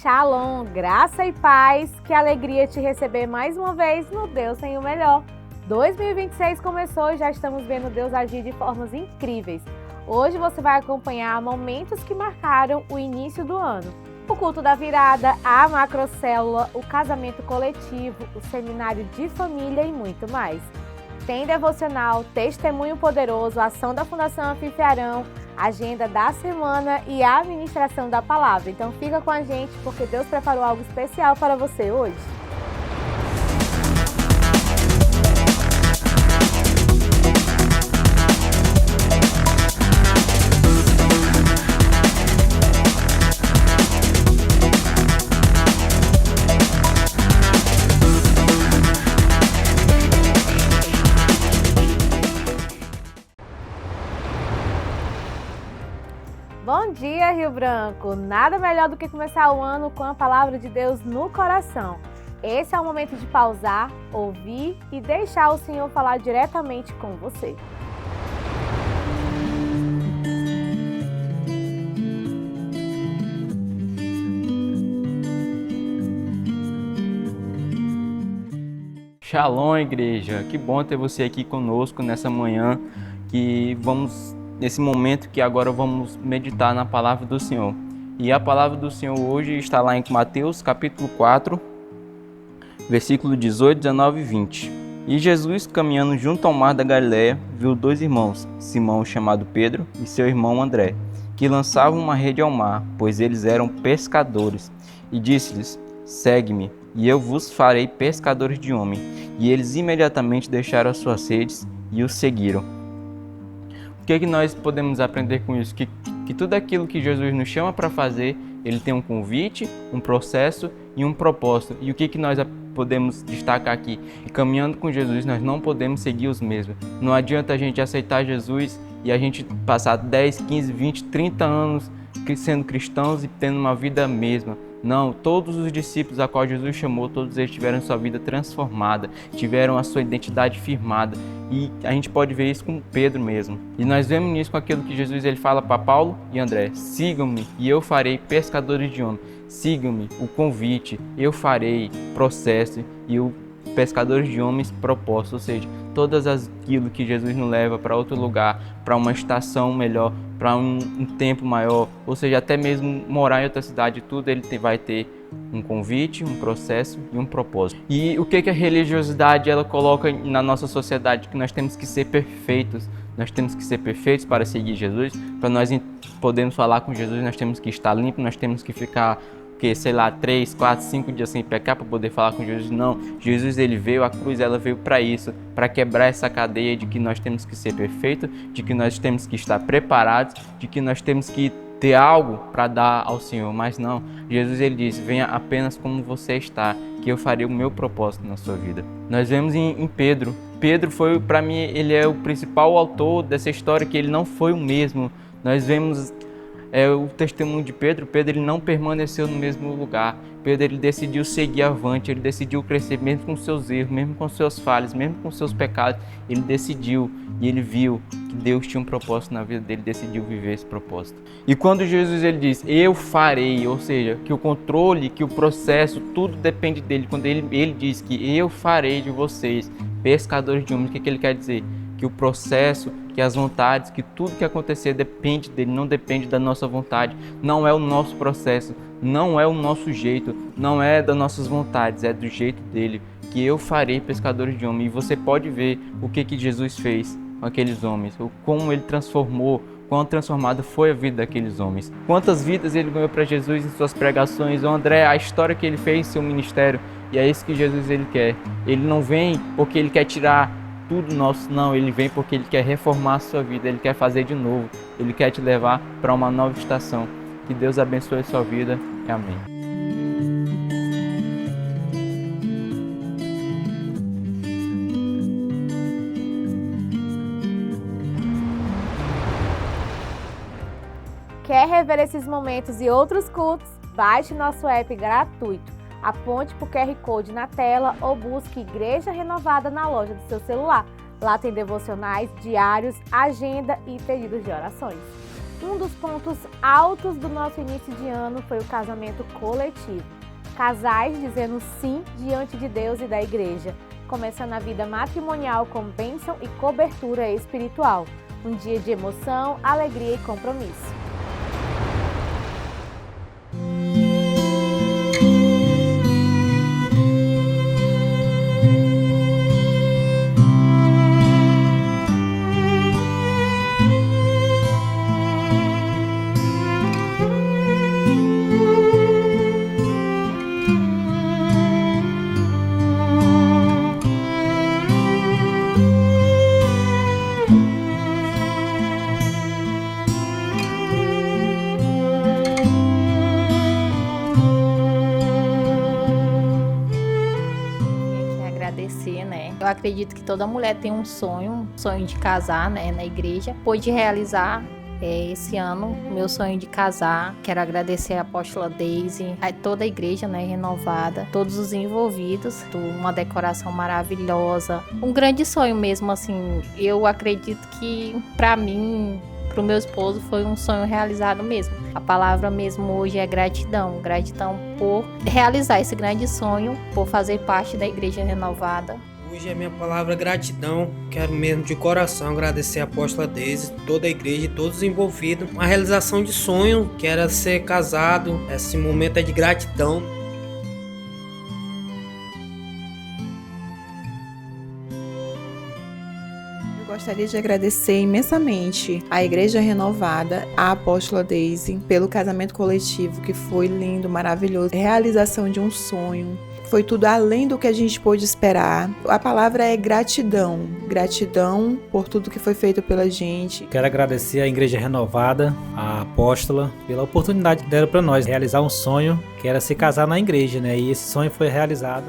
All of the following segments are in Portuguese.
Shalom, graça e paz, que alegria te receber mais uma vez no Deus Tem o Melhor. 2026 começou e já estamos vendo Deus agir de formas incríveis. Hoje você vai acompanhar momentos que marcaram o início do ano. O culto da virada, a macrocélula, o casamento coletivo, o seminário de família e muito mais. Tem devocional, testemunho poderoso, ação da Fundação Anfitrião, agenda da semana e a administração da palavra. Então fica com a gente porque Deus preparou algo especial para você hoje. Bom dia, Rio Branco! Nada melhor do que começar o ano com a palavra de Deus no coração. Esse é o momento de pausar, ouvir e deixar o Senhor falar diretamente com você. Shalom, igreja! Que bom ter você aqui conosco nessa manhã, nesse momento que agora vamos meditar na palavra do Senhor. E a palavra do Senhor hoje está lá em Mateus capítulo 4, versículo 18, 19 e 20. E Jesus, caminhando junto ao mar da Galileia, viu dois irmãos, Simão, chamado Pedro, e seu irmão André, que lançavam uma rede ao mar, pois eles eram pescadores. E disse-lhes: segue-me, e eu vos farei pescadores de homem. E eles imediatamente deixaram as suas redes e o seguiram. O que nós podemos aprender com isso? Que tudo aquilo que Jesus nos chama para fazer, ele tem um convite, um processo e um propósito. E o que nós podemos destacar aqui? E caminhando com Jesus, nós não podemos seguir os mesmos. Não adianta a gente aceitar Jesus e a gente passar 10, 15, 20, 30 anos sendo cristãos e tendo uma vida mesma. Não, todos os discípulos a qual Jesus chamou, todos eles tiveram sua vida transformada, tiveram a sua identidade firmada. E a gente pode ver isso com Pedro mesmo. E nós vemos nisso com aquilo que Jesus ele fala para Paulo e André: sigam-me e eu farei pescadores de homens. Sigam-me, o convite, eu farei processo e o pescadores de homens propósito. Ou seja, todas aquilo que Jesus nos leva para outro lugar, para uma estação melhor, para um tempo maior, ou seja, até mesmo morar em outra cidade, tudo ele vai ter um convite, um processo e um propósito. E o que a religiosidade ela coloca na nossa sociedade? Que nós temos que ser perfeitos. Nós temos que ser perfeitos para seguir Jesus. Para nós podermos falar com Jesus, nós temos que estar limpos, nós temos que ficar 3, 4, 5 dias sem pecar para poder falar com Jesus. Não, Jesus ele veio, a cruz ela veio para isso, para quebrar essa cadeia de que nós temos que ser perfeitos, de que nós temos que estar preparados, de que nós temos que ter algo para dar ao Senhor. Mas não, Jesus ele disse: venha apenas como você está, que eu farei o meu propósito na sua vida. Nós vemos em Pedro. Pedro foi, para mim, ele é o principal autor dessa história, que ele não foi o mesmo. Nós vemos o testemunho de Pedro. Pedro ele não permaneceu no mesmo lugar. Pedro ele decidiu seguir avante, ele decidiu crescer mesmo com seus erros, mesmo com seus falhas, mesmo com seus pecados. Ele decidiu e ele viu que Deus tinha um propósito na vida dele, decidiu viver esse propósito. E quando Jesus ele diz: eu farei, ou seja, que o controle, que o processo, tudo depende dele. Quando ele diz que eu farei de vocês pescadores de homens, o que ele quer dizer? Que o processo, que as vontades, que tudo que acontecer depende dele, não depende da nossa vontade, não é o nosso processo, não é o nosso jeito, não é das nossas vontades, é do jeito dele, que eu farei pescadores de homens. E você pode ver o que Jesus fez com aqueles homens, como ele transformou, quão transformada foi a vida daqueles homens, quantas vidas ele ganhou para Jesus em suas pregações. O André, a história que ele fez em seu ministério, e é isso que Jesus ele quer. Ele não vem porque ele quer tirar tudo nosso, não, ele vem porque ele quer reformar a sua vida, ele quer fazer de novo, ele quer te levar para uma nova estação. Que Deus abençoe a sua vida. Amém. Quer rever esses momentos e outros cultos? Baixe nosso app gratuito. Aponte para o QR Code na tela ou busque Igreja Renovada na loja do seu celular. Lá tem devocionais, diários, agenda e pedidos de orações. Um dos pontos altos do nosso início de ano foi o casamento coletivo. Casais dizendo sim diante de Deus e da igreja, começando a vida matrimonial com bênção e cobertura espiritual. Um dia de emoção, alegria e compromisso. Né? Eu acredito que toda mulher tem um sonho de casar, né, na igreja. Pude realizar esse ano meu sonho de casar. Quero agradecer a apóstola Daisy, a toda a igreja, né, renovada, todos os envolvidos, uma decoração maravilhosa, um grande sonho mesmo, assim. Eu acredito que para mim, pro meu esposo, foi um sonho realizado mesmo. A palavra mesmo hoje é gratidão. Gratidão por realizar esse grande sonho, por fazer parte da Igreja Renovada. Hoje a minha palavra é gratidão. Quero mesmo de coração agradecer a apóstola Deise, toda a igreja e todos os envolvidos. Uma realização de sonho, que era ser casado. Esse momento é de gratidão. Gostaria de agradecer imensamente à Igreja Renovada, à apóstola Daisy, pelo casamento coletivo, que foi lindo, maravilhoso. Realização de um sonho. Foi tudo além do que a gente pôde esperar. A palavra é gratidão. Gratidão por tudo que foi feito pela gente. Quero agradecer à Igreja Renovada, à apóstola, pela oportunidade que deram para nós realizar um sonho, que era se casar na igreja, né? E esse sonho foi realizado.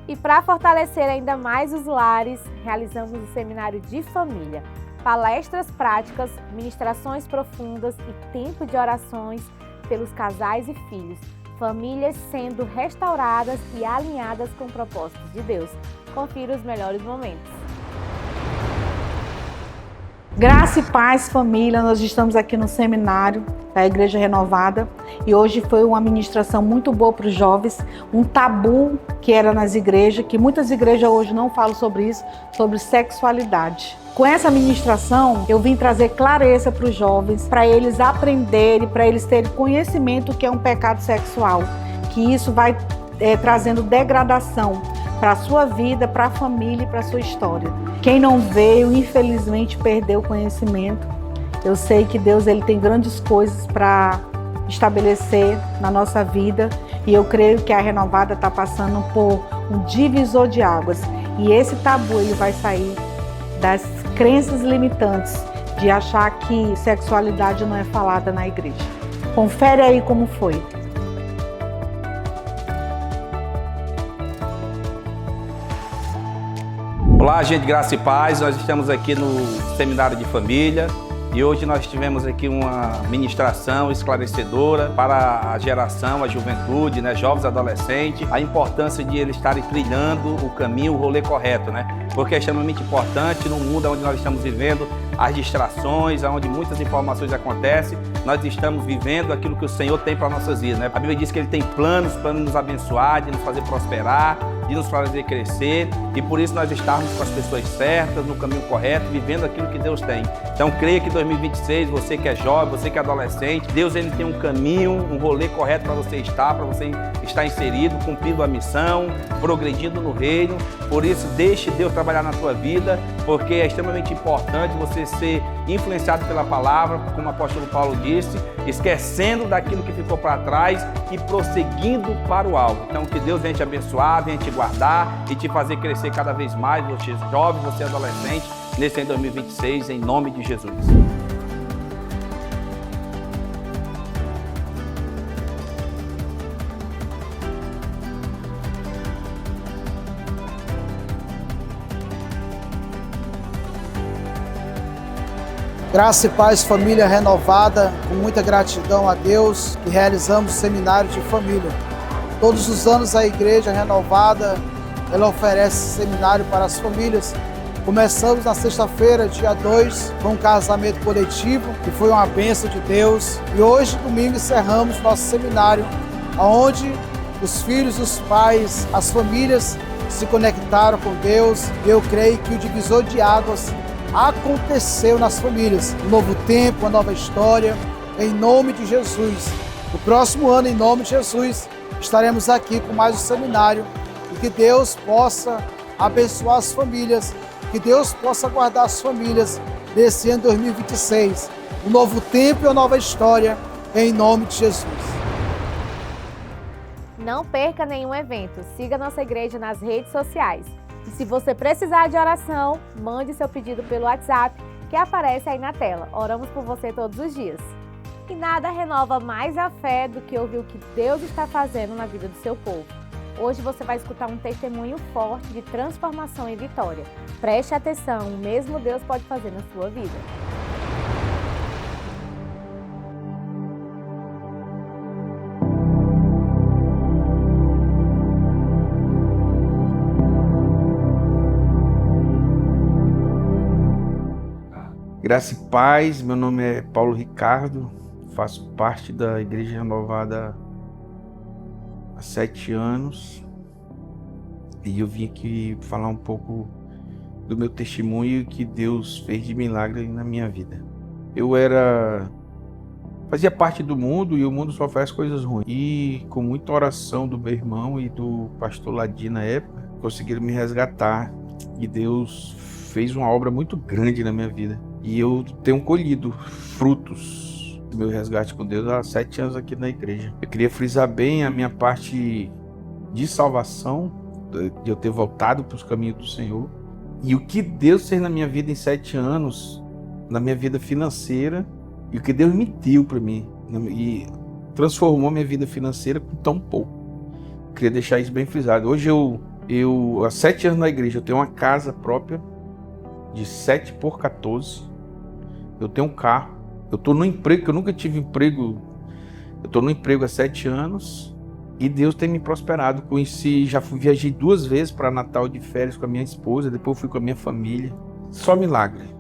E para fortalecer ainda mais os lares, realizamos o seminário de família, palestras práticas, ministrações profundas e tempo de orações pelos casais e filhos, famílias sendo restauradas e alinhadas com propósitos de Deus. Confira os melhores momentos. Graça e paz, família, nós estamos aqui no seminário da Igreja Renovada e hoje foi uma ministração muito boa para os jovens, um tabu que era nas igrejas, que muitas igrejas hoje não falam sobre isso, sobre sexualidade. Com essa ministração, eu vim trazer clareza para os jovens, para eles aprenderem, para eles terem conhecimento que é um pecado sexual, que isso vai trazendo degradação para a sua vida, para a família e para a sua história. Quem não veio, infelizmente, perdeu o conhecimento. Eu sei que Deus ele tem grandes coisas para estabelecer na nossa vida e eu creio que a Renovada está passando por um divisor de águas. E esse tabu ele vai sair das crenças limitantes de achar que sexualidade não é falada na igreja. Confere aí como foi. Olá, gente, graça e paz. Nós estamos aqui no Seminário de Família e hoje nós tivemos aqui uma ministração esclarecedora para a geração, a juventude, né, jovens, adolescentes, a importância de eles estarem trilhando o caminho, o rolê correto, né? Porque é extremamente importante no mundo onde nós estamos vivendo, as distrações, onde muitas informações acontecem, nós estamos vivendo aquilo que o Senhor tem para nossas vidas, né? A Bíblia diz que Ele tem planos para nos abençoar, de nos fazer prosperar, de nos fazer crescer, e por isso nós estamos com as pessoas certas, no caminho correto, vivendo aquilo que Deus tem. Então creia que 2026, você que é jovem, você que é adolescente, Deus ele tem um caminho, um rolê correto para você estar inserido, cumprindo a missão, progredindo no reino. Por isso deixe Deus trabalhar na tua vida, porque é extremamente importante você ser influenciado pela palavra, como o apóstolo Paulo disse, esquecendo daquilo que ficou para trás e prosseguindo para o alvo. Então que Deus venha te abençoar, venha te guardar e te fazer crescer cada vez mais, você jovem, você adolescente, nesse ano 2026, em nome de Jesus. Graça e paz, família renovada, com muita gratidão a Deus e realizamos o seminário de família. Todos os anos a Igreja Renovada, ela oferece seminário para as famílias. Começamos na sexta-feira, dia 2, com um casamento coletivo, que foi uma bênção de Deus. E hoje, domingo, encerramos nosso seminário, onde os filhos, os pais, as famílias se conectaram com Deus. E eu creio que o divisor de águas aconteceu nas famílias. Um novo tempo, uma nova história, em nome de Jesus. No próximo ano, em nome de Jesus, estaremos aqui com mais um seminário e que Deus possa abençoar as famílias, que Deus possa guardar as famílias nesse ano 2026. Um novo tempo e uma nova história, em nome de Jesus. Não perca nenhum evento. Siga nossa igreja nas redes sociais. E se você precisar de oração, mande seu pedido pelo WhatsApp que aparece aí na tela. Oramos por você todos os dias. E nada renova mais a fé do que ouvir o que Deus está fazendo na vida do seu povo. Hoje você vai escutar um testemunho forte de transformação e vitória. Preste atenção, o mesmo Deus pode fazer na sua vida. Graça e paz, meu nome é Paulo Ricardo, faço parte da Igreja Renovada há 7 anos e eu vim aqui falar um pouco do meu testemunho que Deus fez de milagre na minha vida. Eu fazia parte do mundo e o mundo só faz coisas ruins. E com muita oração do meu irmão e do pastor Ladi na época, conseguiram me resgatar e Deus fez uma obra muito grande na minha vida. E eu tenho colhido frutos do meu resgate com Deus há 7 anos aqui na igreja. Eu queria frisar bem a minha parte de salvação, de eu ter voltado para os caminhos do Senhor. E o que Deus fez na minha vida em 7 anos, na minha vida financeira, e o que Deus me deu para mim, e transformou minha vida financeira com tão pouco. Eu queria deixar isso bem frisado. Hoje há 7 anos na igreja, eu tenho uma casa própria de 7 por 14. Eu tenho um carro. Eu estou no emprego, que eu nunca tive emprego. Eu estou no emprego há 7 anos. E Deus tem me prosperado. Viajei 2 vezes para Natal de férias com a minha esposa. Depois fui com a minha família. Só milagre.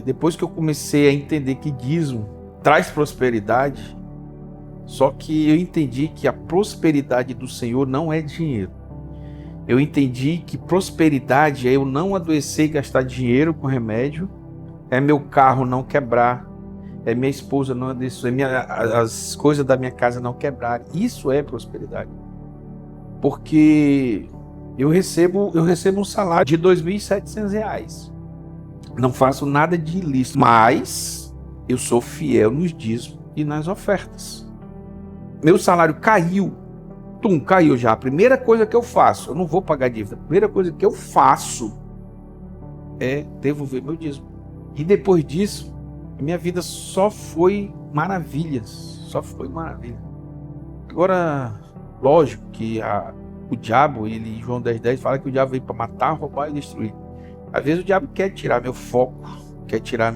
Depois que eu comecei a entender que dízimo traz prosperidade, só que eu entendi que a prosperidade do Senhor não é dinheiro. Eu entendi que prosperidade é eu não adoecer e gastar dinheiro com remédio, é meu carro não quebrar, é minha esposa não adoecer, as coisas da minha casa não quebrar. Isso é prosperidade. Porque eu recebo um salário de R$ 2.700. Não faço nada de ilícito, mas eu sou fiel nos dízimos e nas ofertas. Meu salário caiu. Caiu já. A primeira coisa que eu faço, eu não vou pagar dívida, a primeira coisa que eu faço é devolver meu dízimo. E depois disso, minha vida só foi maravilhas, só foi maravilha. Agora, lógico que o diabo, João 10:10 fala que o diabo veio para matar, roubar e destruir. Às vezes o diabo quer tirar meu foco, quer tirar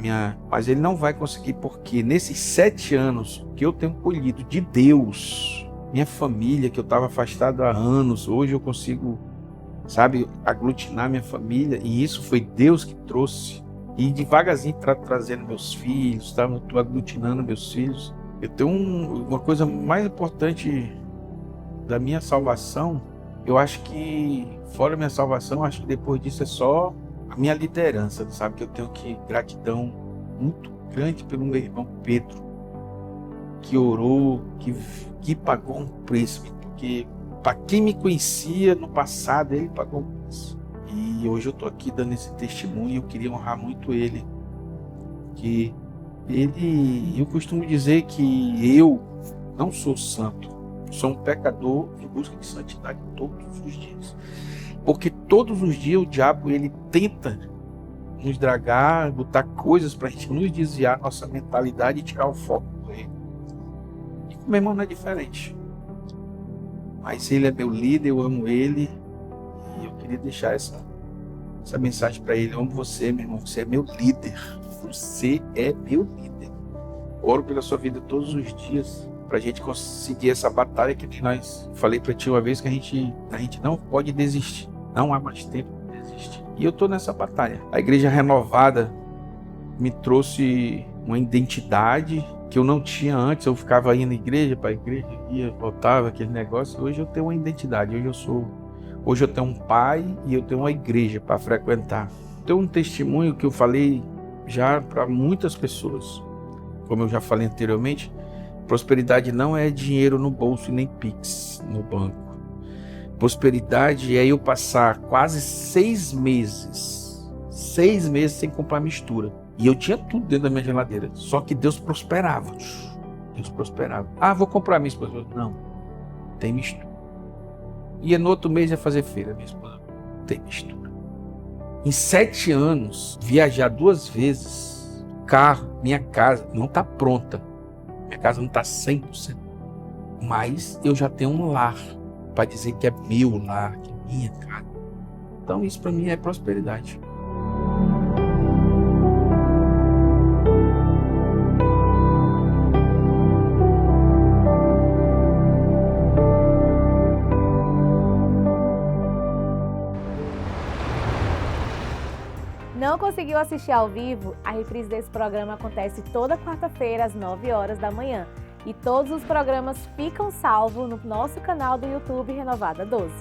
mas ele não vai conseguir, porque nesses 7 anos que eu tenho colhido de Deus, minha família, que eu estava afastado há anos, hoje eu consigo, aglutinar minha família, e isso foi Deus que trouxe. E devagarzinho trazendo meus filhos, estou aglutinando meus filhos. Eu tenho uma coisa mais importante da minha salvação, eu acho que, fora minha salvação, acho que depois disso é só a minha liderança, que eu tenho gratidão muito grande pelo meu irmão Pedro, que orou, que pagou um preço, porque para quem me conhecia no passado, ele pagou um preço. E hoje eu estou aqui dando esse testemunho e eu queria honrar muito ele. Eu costumo dizer que eu não sou santo, sou um pecador em busca de santidade todos os dias. Porque todos os dias o diabo ele tenta nos dragar, botar coisas para a gente nos desviar nossa mentalidade e tirar o foco do reino. E com meu irmão não é diferente. Mas ele é meu líder, eu amo ele. E eu queria deixar essa essa mensagem para ele. Eu amo você, meu irmão. Você é meu líder. Você é meu líder. Oro pela sua vida todos os dias para a gente conseguir essa batalha que nós. Falei para ti uma vez que a gente não pode desistir. Não há mais tempo para desistir. E eu estou nessa batalha. A Igreja Renovada me trouxe uma identidade que eu não tinha antes. Eu ficava indo igreja para igreja, ia, voltava, aquele negócio. Hoje eu tenho uma identidade. Hoje eu tenho um pai e eu tenho uma igreja para frequentar. Tenho um testemunho que eu falei já para muitas pessoas. Como eu já falei anteriormente, prosperidade não é dinheiro no bolso e nem Pix no banco. Prosperidade é eu passar quase 6 meses sem comprar mistura. E eu tinha tudo dentro da minha geladeira. Só que Deus prosperava. Deus prosperava. Ah, vou comprar minha esposa. Não, tem mistura. Ia no outro mês ia fazer feira, minha esposa. Tem mistura. Em 7 anos, viajar 2 vezes, carro, minha casa não está pronta. Minha casa não está 100%. Mas eu já tenho um lar para dizer que é meu lar, que é minha casa. Então isso para mim é prosperidade. Não conseguiu assistir ao vivo? A reprise desse programa acontece toda quarta-feira às 9 horas da manhã. E todos os programas ficam salvos no nosso canal do YouTube Renovada 12.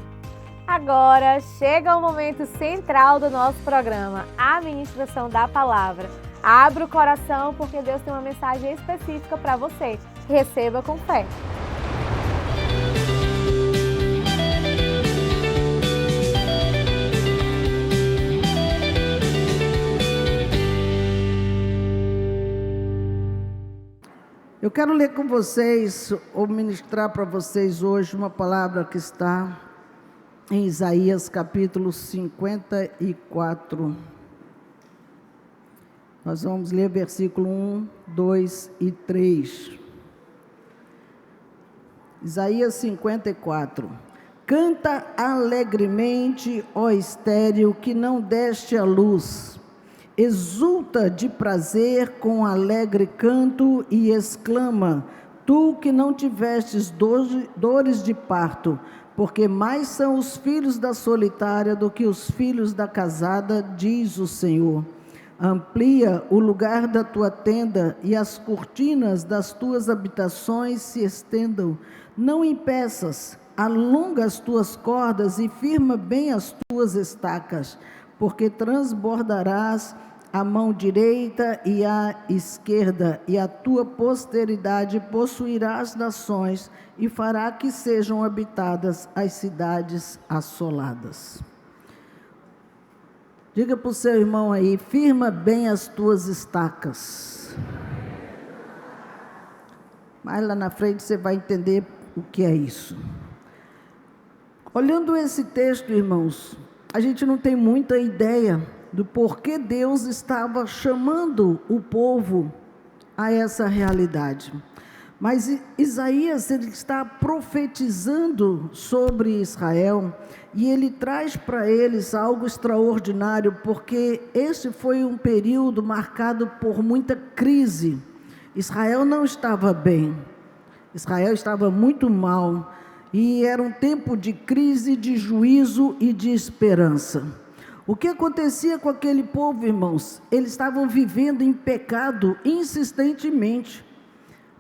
Agora chega o momento central do nosso programa, a ministração da palavra. Abra o coração porque Deus tem uma mensagem específica para você. Receba com fé. Eu quero ler com vocês, ou ministrar para vocês hoje uma palavra que está em Isaías capítulo 54. Nós vamos ler versículo 1, 2 e 3. Isaías 54. Canta alegremente, ó estéril, que não deste a luz. Exulta de prazer com alegre canto e exclama, tu que não tivestes dores de parto, porque mais são os filhos da solitária do que os filhos da casada, diz o Senhor. Amplia o lugar da tua tenda e as cortinas das tuas habitações se estendam. Não impeças, alonga as tuas cordas e firma bem as tuas estacas, porque transbordarás a mão direita e a esquerda, e a tua posteridade possuirá as nações, e fará que sejam habitadas as cidades assoladas. Diga para o seu irmão aí, firma bem as tuas estacas. Mais lá na frente você vai entender o que é isso. Olhando esse texto, irmãos, a gente não tem muita ideia do porquê Deus estava chamando o povo a essa realidade. Mas Isaías, ele está profetizando sobre Israel e ele traz para eles algo extraordinário, porque esse foi um período marcado por muita crise. Israel não estava bem, Israel estava muito mal e era um tempo de crise, de juízo e de esperança. O que acontecia com aquele povo, irmãos? Eles estavam vivendo em pecado insistentemente.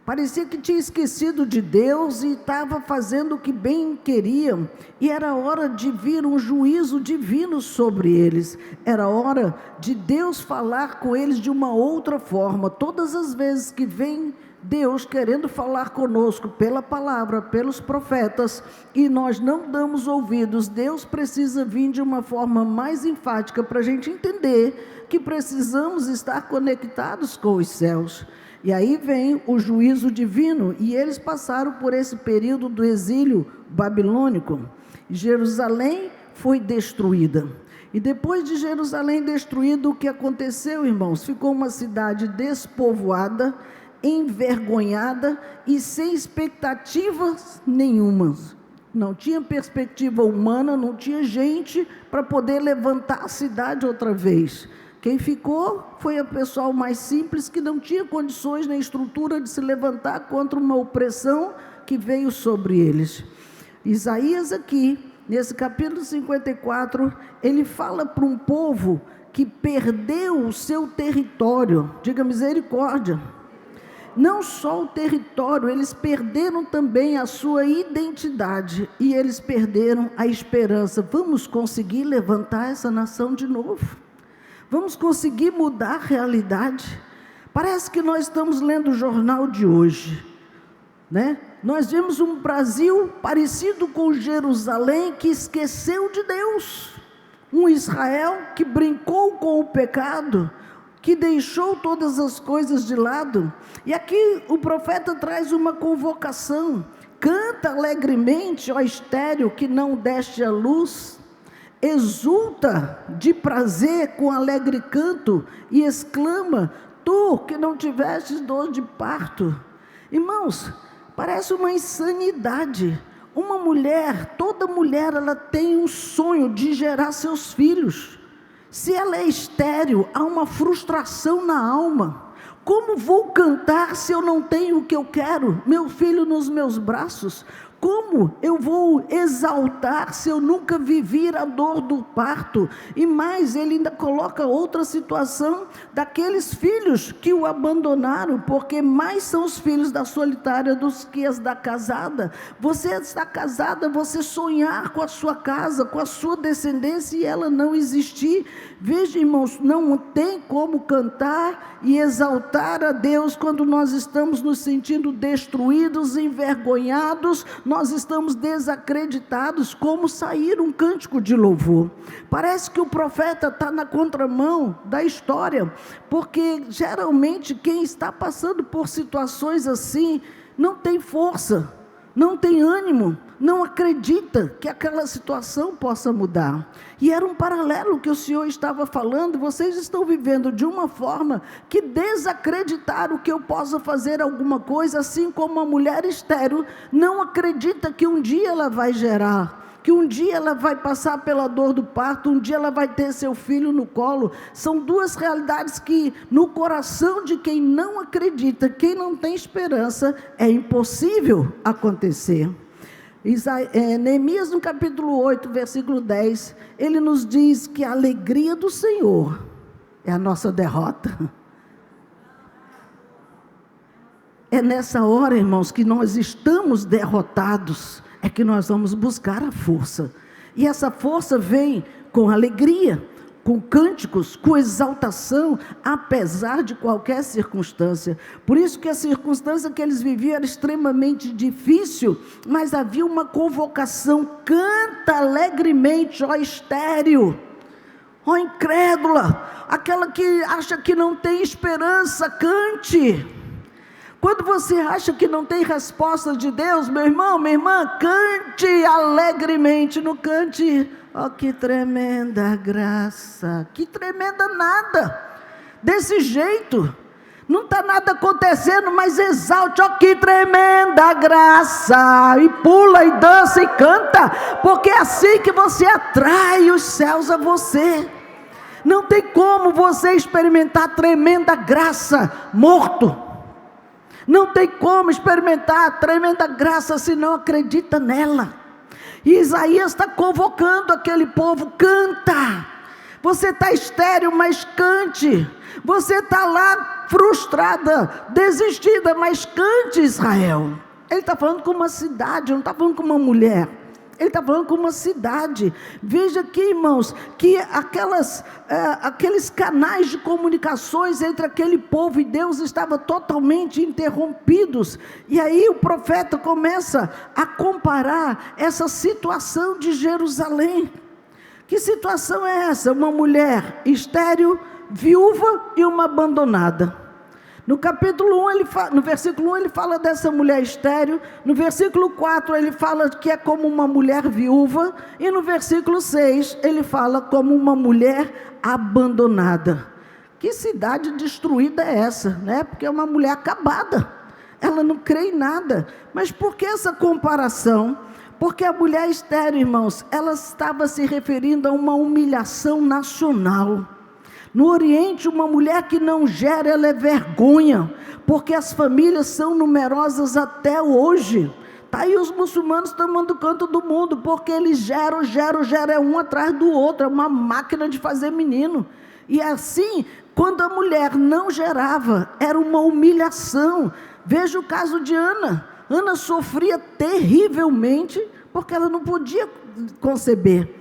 Parecia que tinha esquecido de Deus e estava fazendo o que bem queriam. E era hora de vir um juízo divino sobre eles. Era hora de Deus falar com eles de uma outra forma. Todas as vezes que vem Deus querendo falar conosco pela palavra, pelos profetas, e nós não damos ouvidos, Deus precisa vir de uma forma mais enfática para a gente entender que precisamos estar conectados com os céus. E aí vem o juízo divino, e eles passaram por esse período do exílio babilônico. Jerusalém foi destruída. E depois de Jerusalém destruída, o que aconteceu, irmãos? Ficou uma cidade despovoada, envergonhada e sem expectativas nenhumas. Não tinha perspectiva humana, não tinha gente para poder levantar a cidade outra vez. Quem ficou foi o pessoal mais simples, que não tinha condições nem estrutura de se levantar contra uma opressão que veio sobre eles. Isaías aqui, nesse capítulo 54, ele fala para um povo que perdeu o seu território. Diga misericórdia. Não só o território, eles perderam também a sua identidade e eles perderam a esperança. Vamos conseguir levantar essa nação de novo? Vamos conseguir mudar a realidade? Parece que nós estamos lendo o jornal de hoje, né? Nós vemos um Brasil parecido com Jerusalém que esqueceu de Deus. Um Israel que brincou com o pecado, que deixou todas as coisas de lado. E aqui o profeta traz uma convocação: canta alegremente, ó estéril, que não deste a luz, exulta de prazer com alegre canto, e exclama, tu que não tivestes dor de parto. Irmãos, parece uma insanidade. Uma mulher, toda mulher, ela tem um sonho de gerar seus filhos. Se ela é estéril, há uma frustração na alma. Como vou cantar se eu não tenho o que eu quero? Meu filho nos meus braços. Como eu vou exaltar se eu nunca vivi a dor do parto? E mais, ele ainda coloca outra situação daqueles filhos que o abandonaram, porque mais são os filhos da solitária do que as da casada. Você está casada, você sonhar com a sua casa, com a sua descendência e ela não existir. Veja, irmãos, não tem como cantar e exaltar a Deus quando nós estamos nos sentindo destruídos, envergonhados, nós estamos desacreditados. Como sair um cântico de louvor? Parece que o profeta está na contramão da história, porque geralmente quem está passando por situações assim não tem força, não tem ânimo, não acredita que aquela situação possa mudar. E era um paralelo que o Senhor estava falando. Vocês estão vivendo de uma forma que desacreditaram que eu possa fazer alguma coisa, assim como uma mulher estéril não acredita que um dia ela vai gerar, que um dia ela vai passar pela dor do parto, um dia ela vai ter seu filho no colo. São duas realidades que no coração de quem não acredita, quem não tem esperança, é impossível acontecer. Neemias no capítulo 8, versículo 10, ele nos diz que a alegria do Senhor é a nossa derrota. É nessa hora, irmãos, que nós estamos derrotados, é que nós vamos buscar a força. E essa força vem com alegria, com cânticos, com exaltação, apesar de qualquer circunstância. Por isso que a circunstância que eles viviam era extremamente difícil, mas havia uma convocação: canta alegremente, ó estéril, ó incrédula, aquela que acha que não tem esperança, cante. Quando você acha que não tem resposta de Deus, meu irmão, minha irmã, cante alegremente, não cante, ó que tremenda graça, que tremenda nada, desse jeito, não está nada acontecendo, mas exalte, ó que tremenda graça, e pula, e dança, e canta, porque é assim que você atrai os céus a você. Não tem como você experimentar tremenda graça morto. Não tem como experimentar tremenda graça se não acredita nela. E Isaías está convocando aquele povo: canta. Você está estéril, mas cante. Você está lá frustrada, desistida, mas cante, Israel. Ele está falando com uma cidade, não está falando com uma mulher. Ele está falando com uma cidade. Veja aqui, irmãos, que aqueles canais de comunicações entre aquele povo e Deus estavam totalmente interrompidos. E aí o profeta começa a comparar essa situação de Jerusalém. Que situação é essa? Uma mulher estéril, viúva e uma abandonada. No capítulo 1, no versículo 1, ele fala dessa mulher estéril. No versículo 4, ele fala que é como uma mulher viúva. E no versículo 6, ele fala como uma mulher abandonada. Que cidade destruída é essa, né? Porque é uma mulher acabada. Ela não crê em nada. Mas por que essa comparação? Porque a mulher estéril, irmãos, ela estava se referindo a uma humilhação nacional. No Oriente, uma mulher que não gera, ela é vergonha, porque as famílias são numerosas até hoje. Está aí os muçulmanos tomando canto do mundo, porque eles geram, é um atrás do outro, é uma máquina de fazer menino. E assim, quando a mulher não gerava, era uma humilhação. Veja o caso de Ana. Ana sofria terrivelmente, porque ela não podia conceber.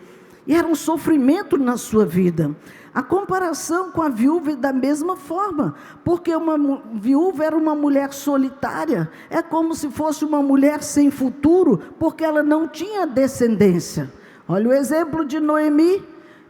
E era um sofrimento na sua vida. A comparação com a viúva é da mesma forma, porque uma viúva era uma mulher solitária, é como se fosse uma mulher sem futuro, porque ela não tinha descendência. Olha o exemplo de Noemi,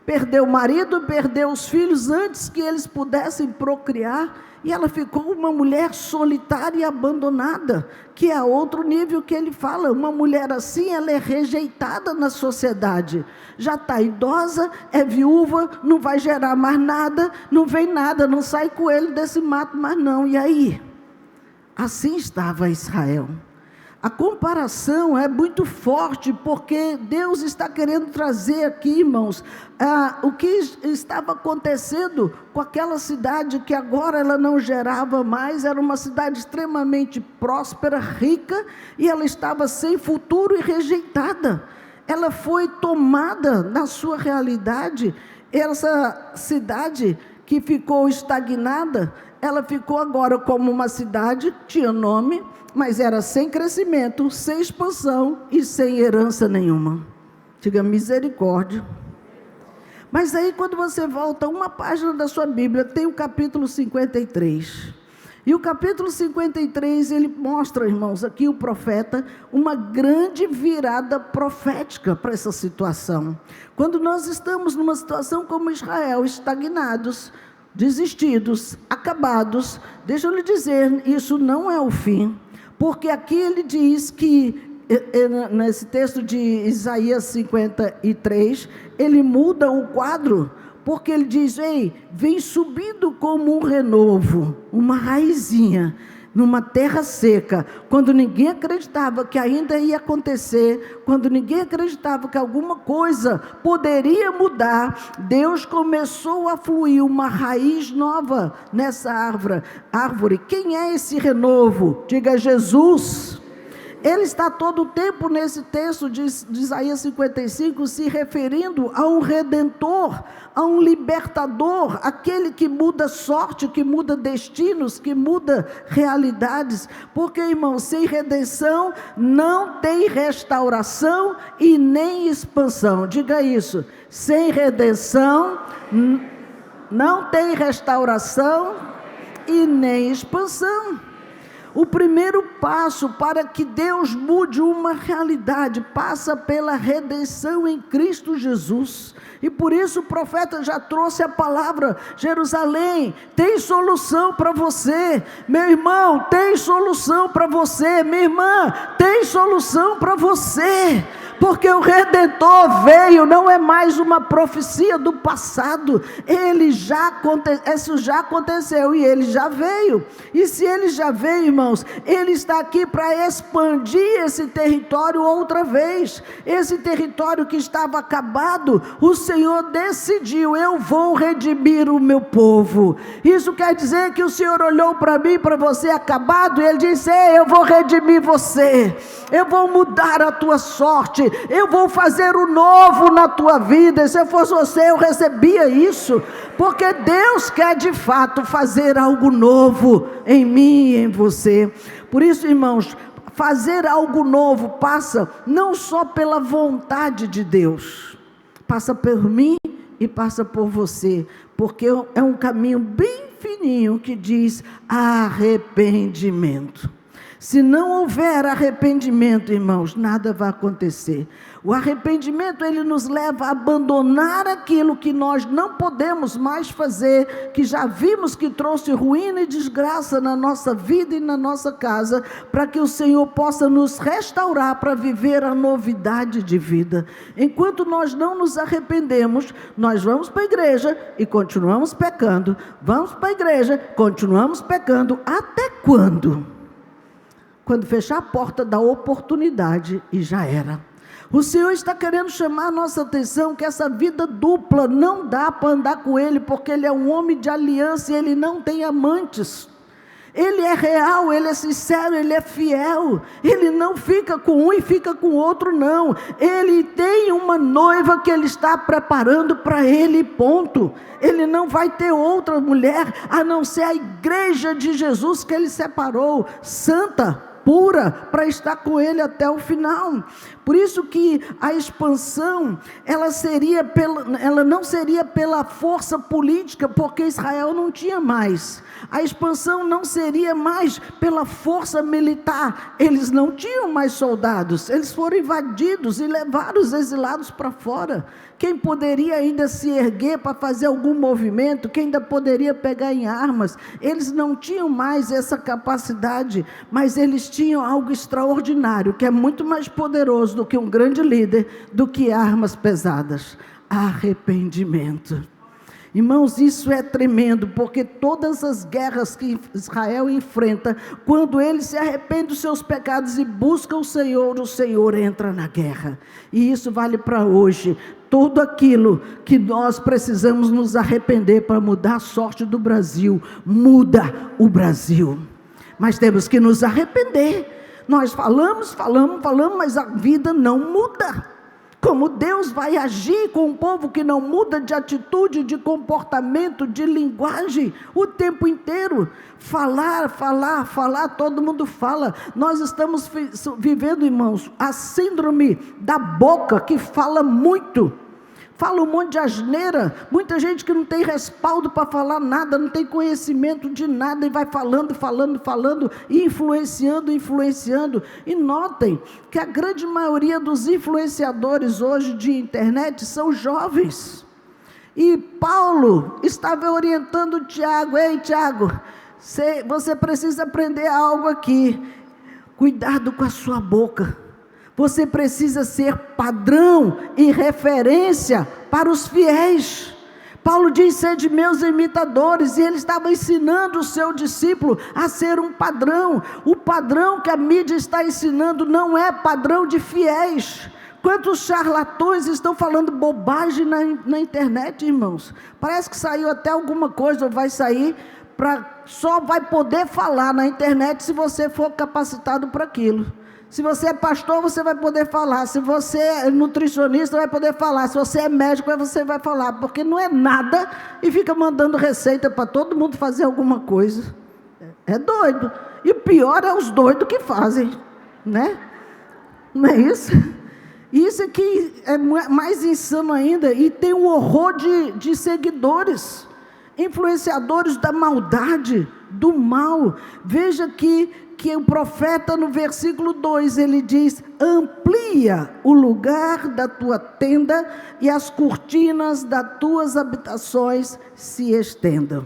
perdeu o marido, perdeu os filhos antes que eles pudessem procriar, e ela ficou uma mulher solitária e abandonada, que é outro nível que ele fala. Uma mulher assim, ela é rejeitada na sociedade, já está idosa, é viúva, não vai gerar mais nada, não vem nada, não sai coelho desse mato mais não. E aí? Assim estava Israel. A comparação é muito forte, porque Deus está querendo trazer aqui, irmãos, o que estava acontecendo com aquela cidade que agora ela não gerava mais, era uma cidade extremamente próspera, rica, e ela estava sem futuro e rejeitada. Ela foi tomada na sua realidade. Essa cidade que ficou estagnada, ela ficou agora como uma cidade, tinha nome, mas era sem crescimento, sem expansão e sem herança nenhuma. Diga misericórdia. Mas aí quando você volta uma página da sua Bíblia, tem o capítulo 53. E o capítulo 53, ele mostra, irmãos, aqui o profeta, uma grande virada profética para essa situação. Quando nós estamos numa situação como Israel, estagnados, desistidos, acabados, deixa eu lhe dizer, isso não é o fim. Porque aqui ele diz que, nesse texto de Isaías 53, ele muda o quadro, porque ele diz, ei, vem subindo como um renovo, uma raizinha, numa terra seca, quando ninguém acreditava que ainda ia acontecer, quando ninguém acreditava que alguma coisa poderia mudar, Deus começou a fluir uma raiz nova nessa árvore. Quem é esse renovo? Diga Jesus. Ele está todo o tempo nesse texto de Isaías 55 se referindo a um redentor, a um libertador, aquele que muda sorte, que muda destinos, que muda realidades. Porque, irmão, sem redenção não tem restauração e nem expansão. Diga isso. Sem redenção não tem restauração e nem expansão. O primeiro passo para que Deus mude uma realidade passa pela redenção em Cristo Jesus. E por isso o profeta já trouxe a palavra: Jerusalém, tem solução para você. Meu irmão, tem solução para você. Minha irmã, tem solução para você. Porque o Redentor veio, não é mais uma profecia do passado. Isso já aconteceu e ele já veio. E se ele já veio, irmãos, ele está aqui para expandir esse território outra vez. Esse território que estava acabado, o Senhor decidiu: eu vou redimir o meu povo. Isso quer dizer que o Senhor olhou para mim, para você acabado, e Ele disse: ei, eu vou redimir você. Eu vou mudar a tua sorte. Eu vou fazer o novo na tua vida. E se eu fosse você, eu recebia isso, porque Deus quer de fato fazer algo novo em mim e em você. Por isso, irmãos, fazer algo novo passa não só pela vontade de Deus, passa por mim e passa por você, porque é um caminho bem fininho que diz arrependimento. Se não houver arrependimento, irmãos, nada vai acontecer. O arrependimento, ele nos leva a abandonar aquilo que nós não podemos mais fazer, que já vimos que trouxe ruína e desgraça na nossa vida e na nossa casa, para que o Senhor possa nos restaurar para viver a novidade de vida. Enquanto nós não nos arrependemos, nós vamos para a igreja e continuamos pecando. Vamos para a igreja, continuamos pecando. Até quando? Quando fechar a porta da oportunidade, e já era. O Senhor está querendo chamar a nossa atenção que essa vida dupla não dá para andar com Ele, porque Ele é um homem de aliança e Ele não tem amantes. Ele é real, Ele é sincero, Ele é fiel. Ele não fica com um e fica com o outro, não. Ele tem uma noiva que Ele está preparando para Ele, ponto. Ele não vai ter outra mulher, a não ser a igreja de Jesus que Ele separou, santa, pura, para estar com Ele até o final. Por isso que a expansão, ela não seria pela força política, porque Israel não tinha mais. A expansão não seria mais pela força militar, eles não tinham mais soldados, eles foram invadidos e levaram os exilados para fora. Quem poderia ainda se erguer para fazer algum movimento, quem ainda poderia pegar em armas, eles não tinham mais essa capacidade, mas eles tinham algo extraordinário, que é muito mais poderoso do que um grande líder, do que armas pesadas: arrependimento. Irmãos, isso é tremendo, porque todas as guerras que Israel enfrenta, quando ele se arrepende dos seus pecados e busca o Senhor entra na guerra. E isso vale para hoje. Tudo aquilo que nós precisamos nos arrepender para mudar a sorte do Brasil, muda o Brasil. Mas temos que nos arrepender. Nós falamos, mas a vida não muda. Como Deus vai agir com um povo que não muda de atitude, de comportamento, de linguagem, o tempo inteiro? Falar, todo mundo fala. Nós estamos vivendo, irmãos, a síndrome da boca que fala muito. Fala um monte de asneira, muita gente que não tem respaldo para falar nada, não tem conhecimento de nada e vai falando, e influenciando. E notem que a grande maioria dos influenciadores hoje de internet são jovens. E Paulo estava orientando Tiago: ei, Tiago, você precisa aprender algo aqui, cuidado com a sua boca. Você precisa ser padrão e referência para os fiéis. Paulo diz: sede meus imitadores, e ele estava ensinando o seu discípulo a ser um padrão. O padrão que a mídia está ensinando não é padrão de fiéis. Quantos charlatões estão falando bobagem na internet, irmãos? Parece que saiu até alguma coisa, ou vai sair, só vai poder falar na internet se você for capacitado para aquilo. Se você é pastor, você vai poder falar. Se você é nutricionista, vai poder falar. Se você é médico, você vai falar. Porque não é nada e fica mandando receita para todo mundo fazer alguma coisa. É doido. E o pior é os doidos que fazem, né? Não é isso? Isso aqui é mais insano ainda. E tem um horror de seguidores, influenciadores da maldade, do mal. Veja que o profeta, no versículo 2, ele diz: amplia o lugar da tua tenda e as cortinas das tuas habitações se estendam.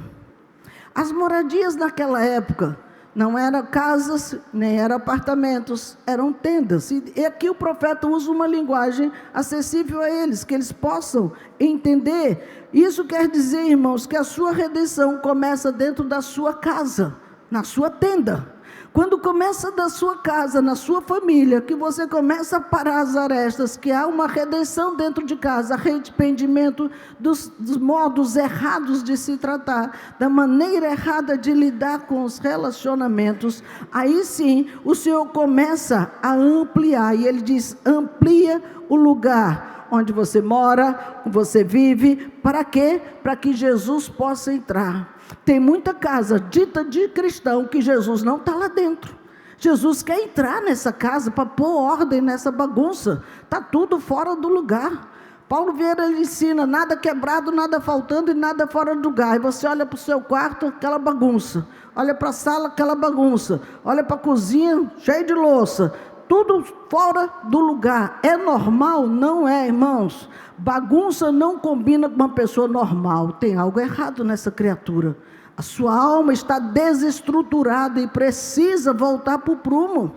As moradias naquela época não eram casas, nem eram apartamentos, eram tendas. E aqui o profeta usa uma linguagem acessível a eles, que eles possam entender. Isso quer dizer, irmãos, que a sua redenção começa dentro da sua casa, na sua tenda. Quando começa da sua casa, na sua família, que você começa a parar as arestas, que há uma redenção dentro de casa, arrependimento dos modos errados de se tratar, da maneira errada de lidar com os relacionamentos, aí sim o Senhor começa a ampliar, e Ele diz: amplia o lugar onde você mora, você vive. Para quê? Para que Jesus possa entrar. Tem muita casa dita de cristão que Jesus não está lá dentro. Jesus quer entrar nessa casa para pôr ordem nessa bagunça. Está tudo fora do lugar. Paulo Vieira, ele ensina: nada quebrado, nada faltando e nada fora do lugar. E você olha para o seu quarto, aquela bagunça. Olha para a sala, aquela bagunça. Olha para a cozinha, cheio de louça. Tudo fora do lugar. É normal? Não é, irmãos. Bagunça não combina com uma pessoa normal. Tem algo errado nessa criatura. A sua alma está desestruturada e precisa voltar para o prumo.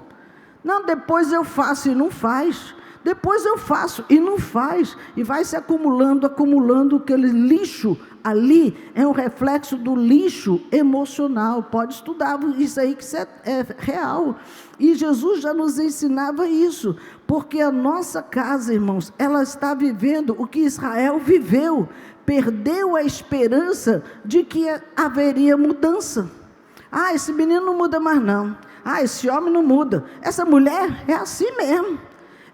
Não, depois eu faço, e não faz. depois eu faço, e não faz, e vai se acumulando, aquele lixo ali, é um reflexo do lixo emocional. Pode estudar isso aí, que isso é real, e Jesus já nos ensinava isso, porque a nossa casa, irmãos, ela está vivendo o que Israel viveu, perdeu a esperança de que haveria mudança. Esse menino não muda mais não, esse homem não muda, essa mulher é assim mesmo.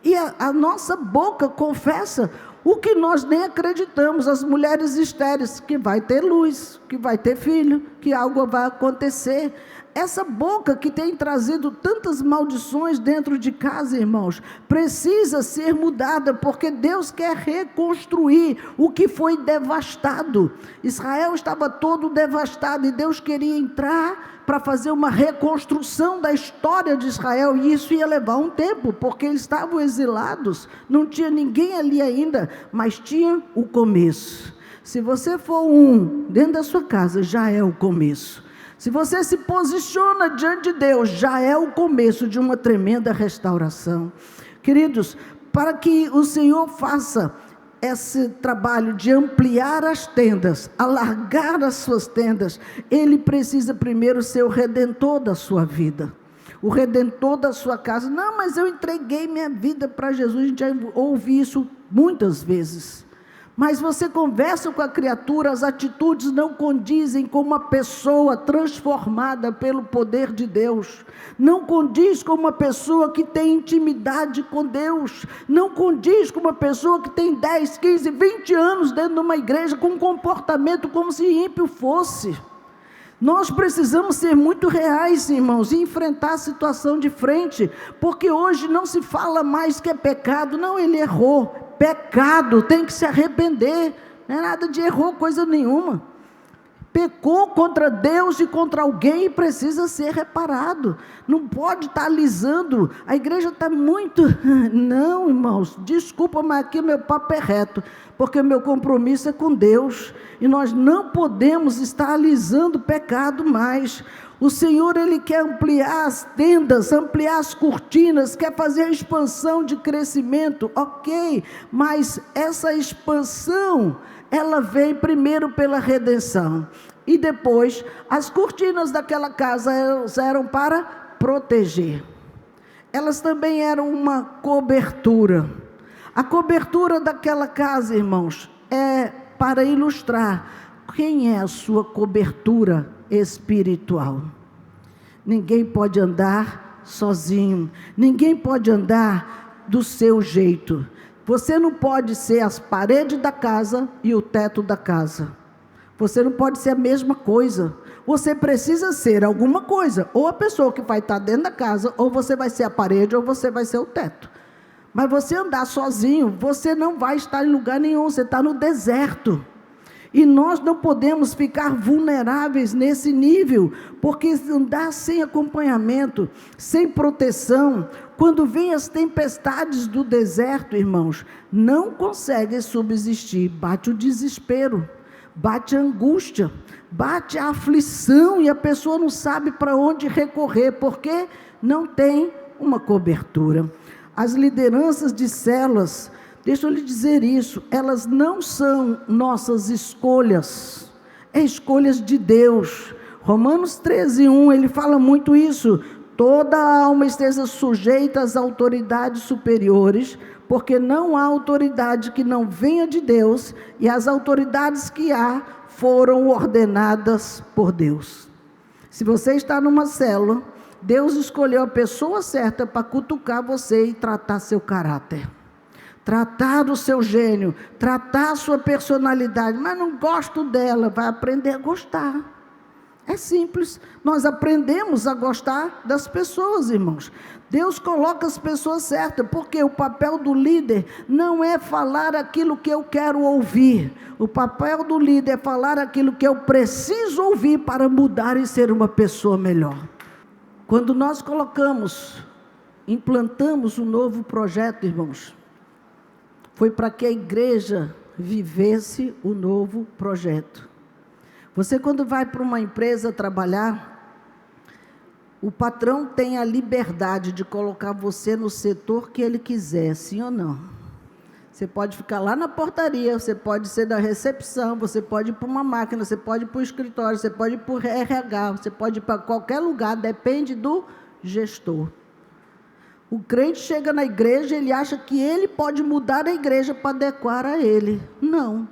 E a nossa boca confessa o que nós nem acreditamos. As mulheres estéreis, que vai ter luz, que vai ter filho, que algo vai acontecer. Essa boca que tem trazido tantas maldições dentro de casa, irmãos, precisa ser mudada, porque Deus quer reconstruir o que foi devastado. Israel estava todo devastado e Deus queria entrar para fazer uma reconstrução da história de Israel, e isso ia levar um tempo, porque eles estavam exilados, não tinha ninguém ali ainda, mas tinha o começo. Se você for dentro da sua casa, já é o começo. Se você se posiciona diante de Deus, já é o começo de uma tremenda restauração. Queridos, para que o Senhor faça esse trabalho de ampliar as tendas, alargar as suas tendas, Ele precisa primeiro ser o redentor da sua vida, o redentor da sua casa. Não, mas eu entreguei minha vida para Jesus. A gente já ouve isso muitas vezes. Mas você conversa com a criatura, as atitudes não condizem com uma pessoa transformada pelo poder de Deus, não condiz com uma pessoa que tem intimidade com Deus, não condiz com uma pessoa que tem 10, 15, 20 anos dentro de uma igreja com um comportamento como se ímpio fosse. Nós precisamos ser muito reais, irmãos, e enfrentar a situação de frente, porque hoje não se fala mais que é pecado. Não, ele errou. Pecado, tem que se arrepender, não é nada de errou coisa nenhuma. Pecou contra Deus e contra alguém e precisa ser reparado. Não pode estar alisando. A igreja está muito... Não, irmãos, desculpa, mas aqui meu papo é reto, porque meu compromisso é com Deus, e nós não podemos estar alisando o pecado mais. O Senhor, Ele quer ampliar as tendas, ampliar as cortinas, quer fazer a expansão de crescimento, ok, mas essa expansão, ela vem primeiro pela redenção, e depois, as cortinas daquela casa eram para proteger, elas também eram uma cobertura. A cobertura daquela casa, irmãos, é para ilustrar quem é a sua cobertura espiritual. Ninguém pode andar sozinho, ninguém pode andar do seu jeito. Você não pode ser as paredes da casa e o teto da casa. Você não pode ser a mesma coisa. Você precisa ser alguma coisa, ou a pessoa que vai estar dentro da casa, ou você vai ser a parede, ou você vai ser o teto. Mas você andar sozinho, você não vai estar em lugar nenhum, você está no deserto. E nós não podemos ficar vulneráveis nesse nível, porque andar sem acompanhamento, sem proteção, quando vem as tempestades do deserto, irmãos, não consegue subsistir. Bate o desespero, bate a angústia, bate a aflição, e a pessoa não sabe para onde recorrer, porque não tem uma cobertura. As lideranças de células, deixa eu lhe dizer isso, elas não são nossas escolhas, é escolhas de Deus. Romanos 13:1, ele fala muito isso. Toda alma esteja sujeita às autoridades superiores, porque não há autoridade que não venha de Deus, e as autoridades que há foram ordenadas por Deus. Se você está numa célula, Deus escolheu a pessoa certa para cutucar você e tratar seu caráter, tratar o seu gênio, tratar a sua personalidade. Mas não gosto dela, vai aprender a gostar. É simples, nós aprendemos a gostar das pessoas, irmãos. Deus coloca as pessoas certas, porque o papel do líder não é falar aquilo que eu quero ouvir. O papel do líder é falar aquilo que eu preciso ouvir para mudar e ser uma pessoa melhor. Quando nós implantamos um novo projeto, irmãos, foi para que a igreja vivesse o novo projeto. Você, quando vai para uma empresa trabalhar, O patrão tem a liberdade de colocar você no setor que ele quiser, sim ou não? Você pode ficar lá na portaria, você pode ser da recepção, você pode ir para uma máquina, você pode ir para o escritório, você pode ir para o RH, você pode ir para qualquer lugar, depende do gestor. O crente chega na igreja, ele acha que ele pode mudar a igreja para adequar a ele. Não.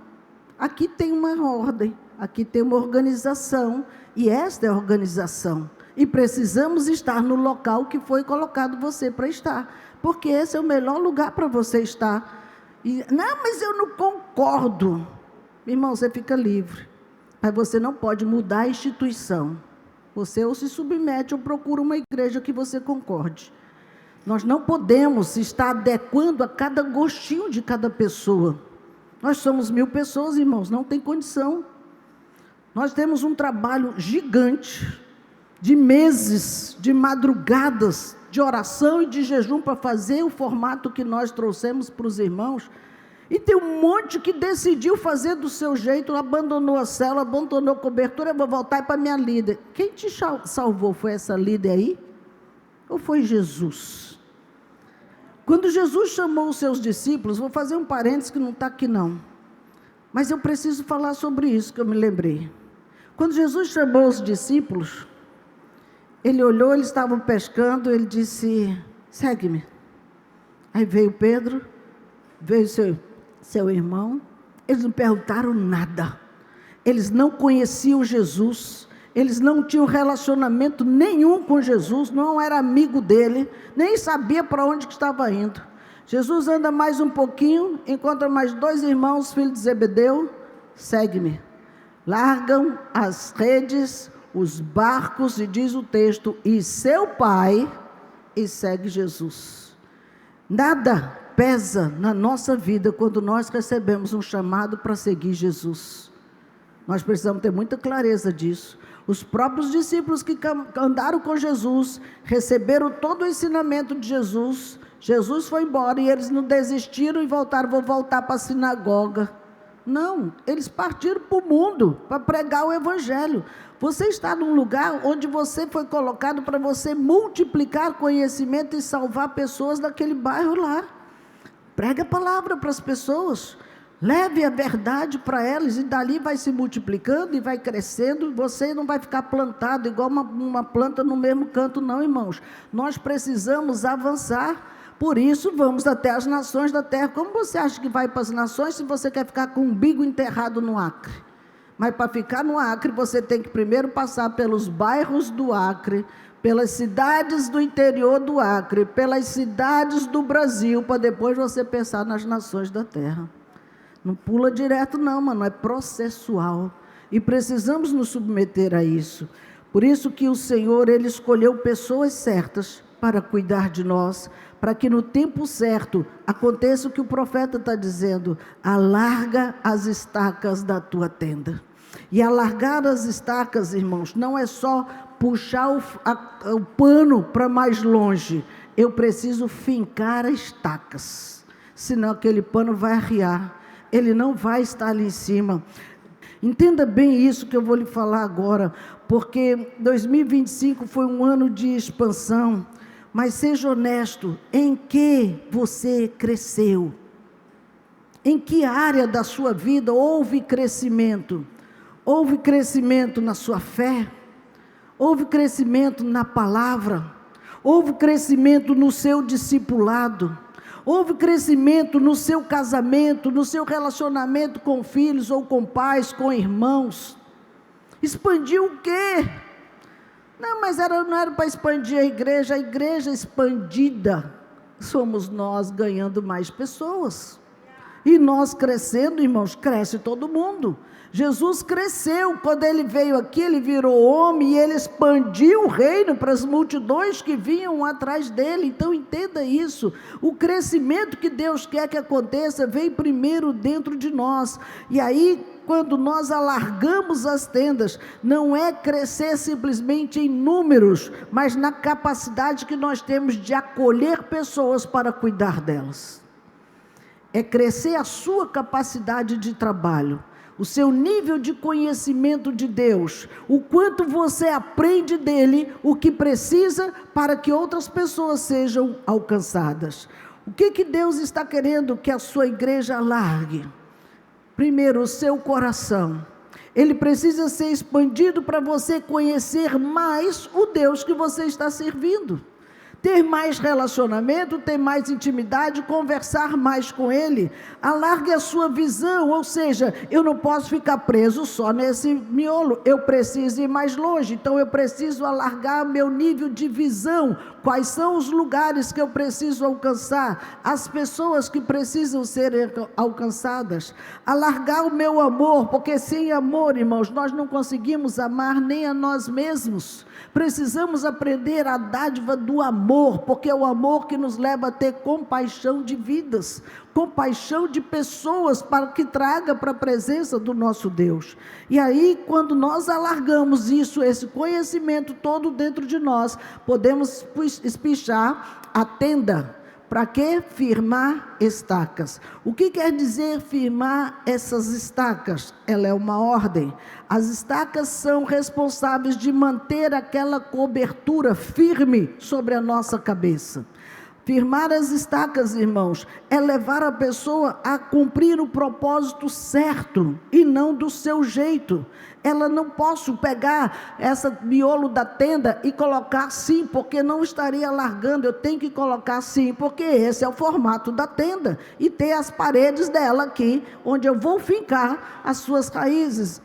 Aqui tem uma ordem, aqui tem uma organização, e esta é a organização. E precisamos estar no local que foi colocado você para estar, porque esse é o melhor lugar para você estar. E, não, mas eu não concordo. Irmão, você fica livre, mas você não pode mudar a instituição. Você ou se submete ou procura uma igreja que você concorde. Nós não podemos estar adequando a cada gostinho de cada pessoa. Nós somos 1000 pessoas, irmãos, não tem condição. Nós temos um trabalho gigante, de meses, de madrugadas, de oração e de jejum para fazer o formato que nós trouxemos para os irmãos. E tem um monte que decidiu fazer do seu jeito, abandonou a célula, abandonou a cobertura, eu vou voltar para minha líder. Quem te salvou? Foi essa líder aí? Ou foi Jesus? Quando Jesus chamou os seus discípulos, vou fazer um parênteses que não está aqui não, mas eu preciso falar sobre isso que eu me lembrei. Quando Jesus chamou os discípulos, ele olhou, eles estavam pescando, ele disse, segue-me. Aí veio Pedro, veio seu irmão, eles não perguntaram nada, eles não conheciam Jesus, eles não tinham relacionamento nenhum com Jesus, não era amigo dele, nem sabia para onde que estava indo. Jesus anda mais um pouquinho, encontra mais 2 irmãos, filhos de Zebedeu, segue-me. Largam as redes, os barcos, e diz o texto, e seu pai, e segue Jesus. Nada pesa na nossa vida quando nós recebemos um chamado para seguir Jesus. Nós precisamos ter muita clareza disso. Os próprios discípulos que andaram com Jesus, receberam todo o ensinamento de Jesus, Jesus foi embora e eles não desistiram e voltaram, vou voltar para a sinagoga. Não, eles partiram para o mundo, para pregar o evangelho. Você está num lugar onde você foi colocado para você multiplicar conhecimento e salvar pessoas daquele bairro lá. Prega a palavra para as pessoas, leve a verdade para elas e dali vai se multiplicando e vai crescendo. Você não vai ficar plantado igual uma planta no mesmo canto não, irmãos. Nós precisamos avançar. Por isso, vamos até as nações da terra. Como você acha que vai para as nações se você quer ficar com o umbigo enterrado no Acre? Mas para ficar no Acre, você tem que primeiro passar pelos bairros do Acre, pelas cidades do interior do Acre, pelas cidades do Brasil, para depois você pensar nas nações da terra. Não pula direto não, mano, é processual. E precisamos nos submeter a isso. Por isso que o Senhor, Ele escolheu pessoas certas para cuidar de nós, para que no tempo certo aconteça o que o profeta está dizendo, alarga as estacas da tua tenda. E alargar as estacas, irmãos, não é só puxar o pano para mais longe, eu preciso fincar as estacas, senão aquele pano vai arriar, ele não vai estar ali em cima. Entenda bem isso que eu vou lhe falar agora, porque 2025 foi um ano de expansão. Mas seja honesto, em que você cresceu? Em que área da sua vida houve crescimento? Houve crescimento na sua fé? Houve crescimento na palavra? Houve crescimento no seu discipulado? Houve crescimento no seu casamento, no seu relacionamento com filhos ou com pais, com irmãos? Expandiu o quê? Não, mas não era para expandir a igreja expandida, somos nós ganhando mais pessoas. E nós crescendo, irmãos, cresce todo mundo. Jesus cresceu, quando ele veio aqui, ele virou homem e ele expandiu o reino para as multidões que vinham atrás dele. Então entenda isso, o crescimento que Deus quer que aconteça, vem primeiro dentro de nós. E aí, quando nós alargamos as tendas, não é crescer simplesmente em números, mas na capacidade que nós temos de acolher pessoas para cuidar delas. É crescer a sua capacidade de trabalho. o seu nível de conhecimento de Deus, o quanto você aprende dele, o que precisa para que outras pessoas sejam alcançadas. O que Deus está querendo que a sua igreja alargue? Primeiro, o seu coração. Ele precisa ser expandido para você conhecer mais o Deus que você está servindo. Ter mais relacionamento, ter mais intimidade, conversar mais com Ele. Alargue a sua visão, ou seja, eu não posso ficar preso só nesse miolo, eu preciso ir mais longe, então eu preciso alargar meu nível de visão. Quais são os lugares que eu preciso alcançar? As pessoas que precisam ser alcançadas. Alargar o meu amor, porque sem amor, irmãos, nós não conseguimos amar nem a nós mesmos. Precisamos aprender a dádiva do amor, porque é o amor que nos leva a ter compaixão de vidas, compaixão de pessoas, para que traga para a presença do nosso Deus. E aí, quando nós alargamos isso, esse conhecimento todo dentro de nós, podemos espichar a tenda. Para que? Firmar estacas. O que quer dizer firmar essas estacas? Ela é uma ordem. As estacas são responsáveis de manter aquela cobertura firme sobre a nossa cabeça. Firmar as estacas, irmãos, é levar a pessoa a cumprir o propósito certo e não do seu jeito. Ela não posso pegar esse miolo da tenda e colocar assim, porque não estaria largando. Eu tenho que colocar assim, porque esse é o formato da tenda. E ter as paredes dela aqui, onde eu vou fincar as suas raízes,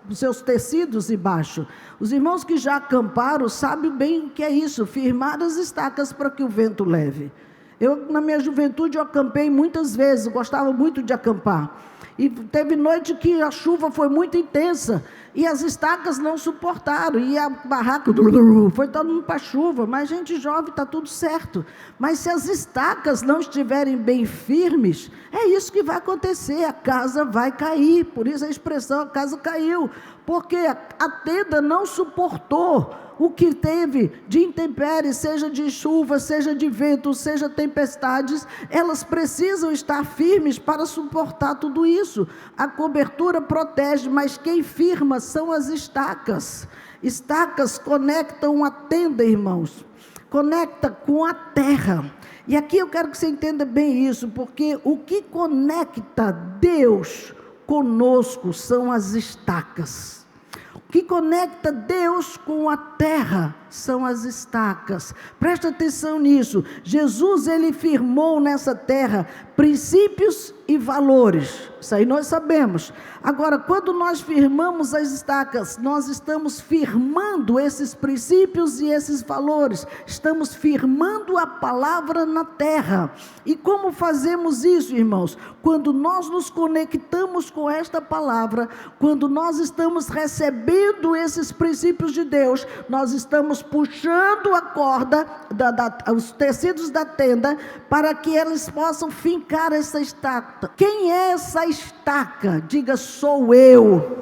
os seus tecidos embaixo. Os irmãos que já acamparam sabem bem o que é isso, firmar as estacas para que o vento leve. Eu, na minha juventude, eu acampei muitas vezes, gostava muito de acampar. E teve noite que a chuva foi muito intensa e as estacas não suportaram, e a barraca foi todo mundo para a chuva, mas gente jovem, está tudo certo. Mas se as estacas não estiverem bem firmes, é isso que vai acontecer, a casa vai cair. Por isso a expressão, a casa caiu, porque a tenda não suportou o que teve de intempéries, seja de chuva, seja de vento, seja tempestades. Elas precisam estar firmes para suportar tudo isso. A cobertura protege, mas quem firma são as estacas. Estacas conectam a tenda, irmãos, conecta com a terra. E aqui eu quero que você entenda bem isso, porque o que conecta Deus conosco são as estacas. O que conecta Deus com a terra são as estacas. Presta atenção nisso. Jesus, ele firmou nessa terra princípios e valores. Isso aí nós sabemos. Agora, quando nós firmamos as estacas, nós estamos firmando esses princípios e esses valores. Estamos firmando a palavra na terra. E como fazemos isso, irmãos? Quando nós nos conectamos com esta palavra, quando nós estamos recebendo esses princípios de Deus, nós estamos puxando a corda, os tecidos da tenda, para que eles possam fincar essa estaca. Quem é essa estaca? Diga, sou eu.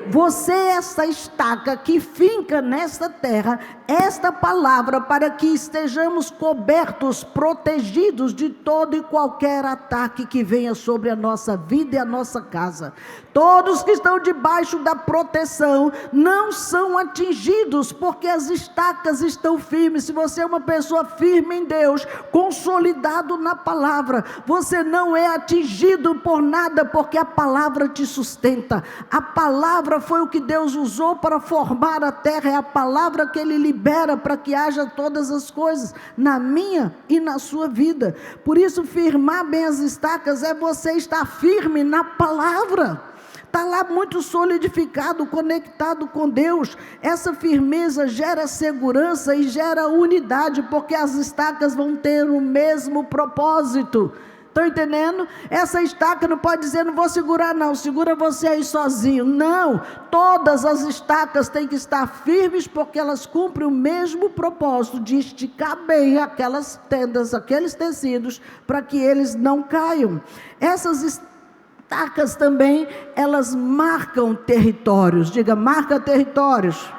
Você é essa estaca que finca nesta terra esta palavra, para que estejamos cobertos, protegidos de todo e qualquer ataque que venha sobre a nossa vida e a nossa casa. Todos que estão debaixo da proteção não são atingidos, porque as estacas estão firmes. Se você é uma pessoa firme em Deus, consolidado na palavra, você não é atingido por nada, porque a palavra te sustenta. A palavra foi o que Deus usou para formar a terra, é a palavra que Ele libera para que haja todas as coisas na minha e na sua vida. Por isso, firmar bem as estacas é você estar firme na palavra. Está lá muito solidificado, conectado com Deus. Essa firmeza gera segurança e gera unidade, porque as estacas vão ter o mesmo propósito. Estão entendendo? Essa estaca não pode dizer, não vou segurar não, segura você aí sozinho. Não, todas as estacas têm que estar firmes, porque elas cumprem o mesmo propósito de esticar bem aquelas tendas, aqueles tecidos, para que eles não caiam. Essas estacas também, elas marcam territórios. Diga, marca territórios.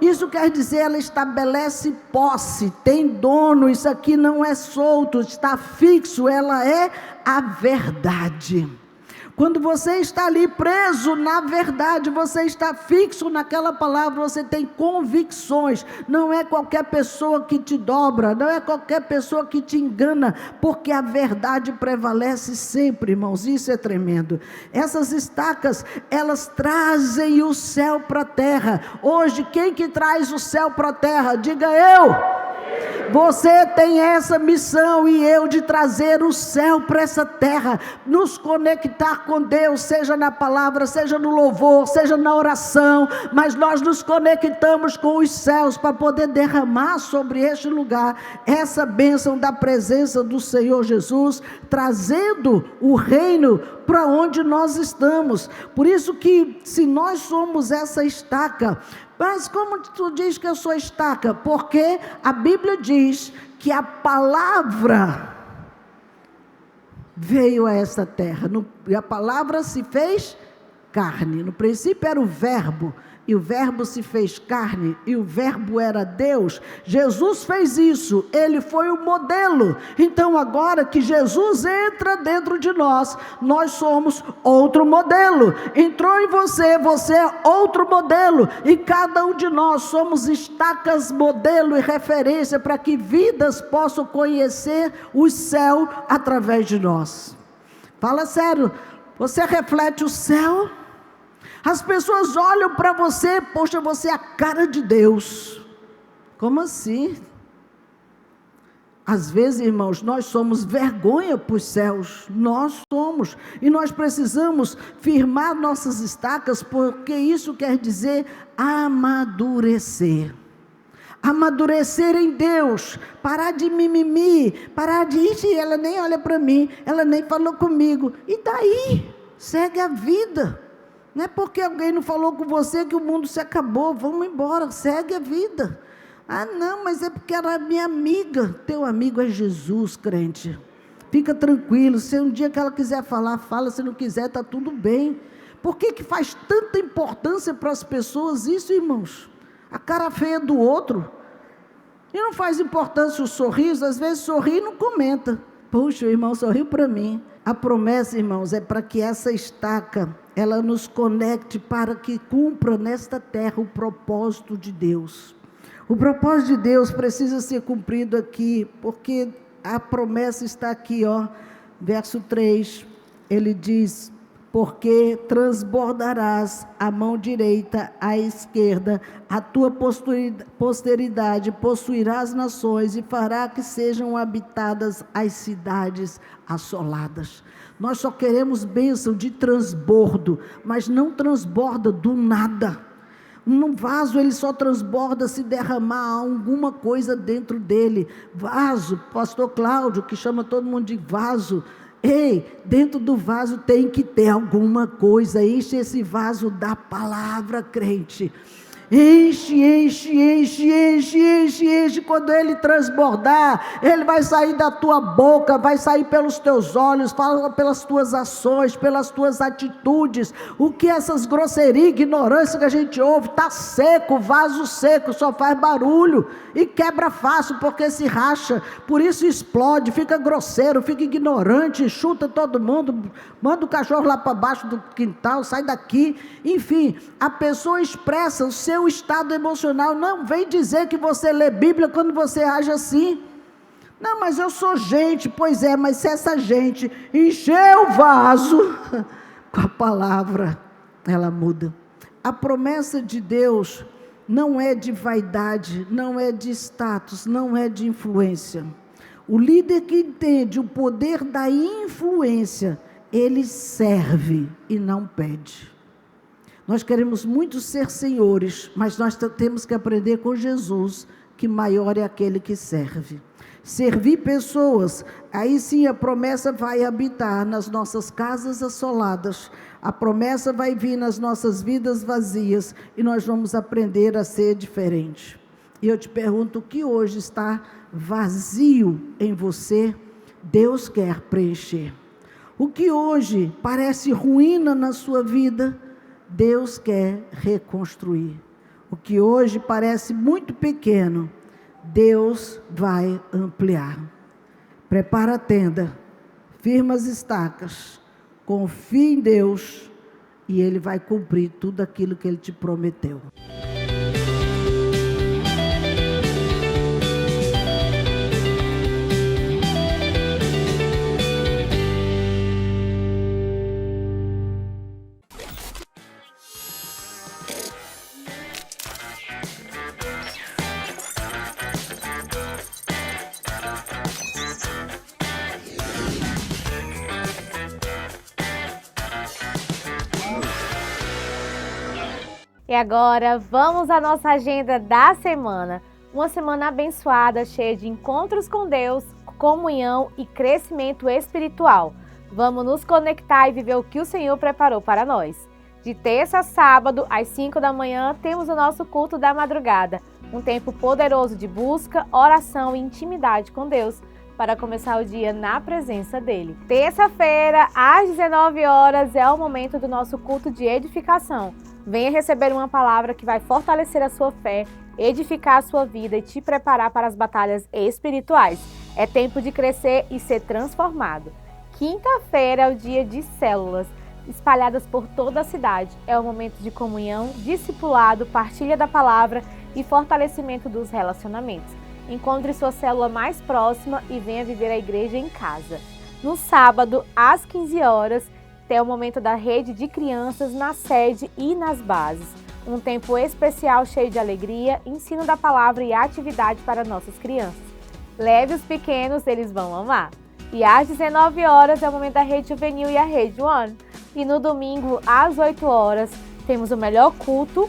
Isso quer dizer, ela estabelece posse, tem dono. Isso aqui não é solto, está fixo, ela é a verdade. Quando você está ali preso na verdade, você está fixo naquela palavra, você tem convicções. Não é qualquer pessoa que te dobra, não é qualquer pessoa que te engana, porque a verdade prevalece sempre, irmãos. Isso é tremendo. Essas estacas, elas trazem o céu para a terra. Hoje, quem que traz o céu para a terra? Diga eu. Você tem essa missão e eu de trazer o céu para essa terra, nos conectar com Deus, seja na palavra, seja no louvor, seja na oração, mas nós nos conectamos com os céus para poder derramar sobre este lugar essa bênção da presença do Senhor Jesus, trazendo o reino para onde nós estamos. Por isso que se nós somos essa estaca, mas como tu diz que eu sou estaca? Porque a Bíblia diz que a palavra veio a esta terra, e a palavra se fez carne. No princípio era o verbo, e o verbo se fez carne, e o verbo era Deus. Jesus fez isso, ele foi o modelo. Então agora que Jesus entra dentro de nós, nós somos outro modelo. Entrou em você, você é outro modelo, e cada um de nós somos estacas, modelo e referência para que vidas possam conhecer o céu através de nós. Fala sério, você reflete o céu? As pessoas olham para você, poxa, você é a cara de Deus. Como assim? Às vezes, irmãos, nós somos vergonha para os céus. Nós somos. E nós precisamos firmar nossas estacas, porque isso quer dizer amadurecer. Amadurecer em Deus, parar de mimimi, parar de, ela nem olha para mim, ela nem falou comigo. E daí? Segue a vida. Não é porque alguém não falou com você que o mundo se acabou. Vamos embora, segue a vida. Ah não, mas é porque ela é minha amiga. Teu amigo é Jesus, crente. Fica tranquilo, se um dia que ela quiser falar, fala. Se não quiser, está tudo bem. Por que faz tanta importância para as pessoas isso, irmãos? A cara feia do outro. E não faz importância o sorriso. Às vezes sorri e não comenta. Puxa, o irmão sorriu para mim. A promessa, irmãos, é para que essa estaca, ela nos conecte para que cumpra nesta terra o propósito de Deus. O propósito de Deus precisa ser cumprido aqui, porque a promessa está aqui, ó, verso 3, ele diz: porque transbordarás a mão direita à esquerda, a tua posteridade possuirá as nações e fará que sejam habitadas as cidades assoladas. Nós só queremos bênção de transbordo, mas não transborda do nada. Um vaso ele só transborda se derramar alguma coisa dentro dele. Vaso, pastor Cláudio, que chama todo mundo de vaso. Ei, dentro do vaso tem que ter alguma coisa. Enche esse vaso da palavra, crente. Enche, enche, enche, enche, enche, enche. Quando ele transbordar, ele vai sair da tua boca, vai sair pelos teus olhos, fala pelas tuas ações, pelas tuas atitudes. O que essas grosserias, ignorância que a gente ouve, está seco, vaso seco, só faz barulho e quebra fácil porque se racha, por isso explode, fica grosseiro, fica ignorante, chuta todo mundo, manda o cachorro lá para baixo do quintal, sai daqui. Enfim, a pessoa expressa o seu estado emocional. Não vem dizer que você lê Bíblia quando você age assim. Não, mas eu sou gente. Pois é, mas se essa gente encher o vaso com a palavra, ela muda. A promessa de Deus não é de vaidade, não é de status, não é de influência. O líder que entende o poder da influência, ele serve e não pede. Nós queremos muito ser senhores, mas nós temos que aprender com Jesus, que maior é aquele que serve. Servir pessoas, aí sim a promessa vai habitar nas nossas casas assoladas, a promessa vai vir nas nossas vidas vazias, e nós vamos aprender a ser diferente. E eu te pergunto, o que hoje está vazio em você, Deus quer preencher. O que hoje parece ruína na sua vida, Deus quer reconstruir. O que hoje parece muito pequeno, Deus vai ampliar. Prepara a tenda, firma as estacas, Confie em Deus e Ele vai cumprir tudo aquilo que Ele te prometeu. E agora, vamos à nossa agenda da semana. Uma semana abençoada, cheia de encontros com Deus, comunhão e crescimento espiritual. Vamos nos conectar e viver o que o Senhor preparou para nós. De terça a sábado, às 5 da manhã, temos o nosso culto da madrugada. Um tempo poderoso de busca, oração e intimidade com Deus, para começar o dia na presença dEle. Terça-feira, às 19 horas, é o momento do nosso culto de edificação. Venha receber uma palavra que vai fortalecer a sua fé, edificar a sua vida e te preparar para as batalhas espirituais. É tempo de crescer e ser transformado. Quinta-feira é o dia de células, espalhadas por toda a cidade. É o momento de comunhão, discipulado, partilha da palavra e fortalecimento dos relacionamentos. Encontre sua célula mais próxima e venha viver a igreja em casa. No sábado, às 15 horas, tem o momento da rede de crianças na sede e nas bases. Um tempo especial cheio de alegria, ensino da palavra e atividade para nossas crianças. Leve os pequenos, eles vão amar. E às 19 horas é o momento da rede juvenil e a rede One. E no domingo, às 8 horas, temos o melhor culto,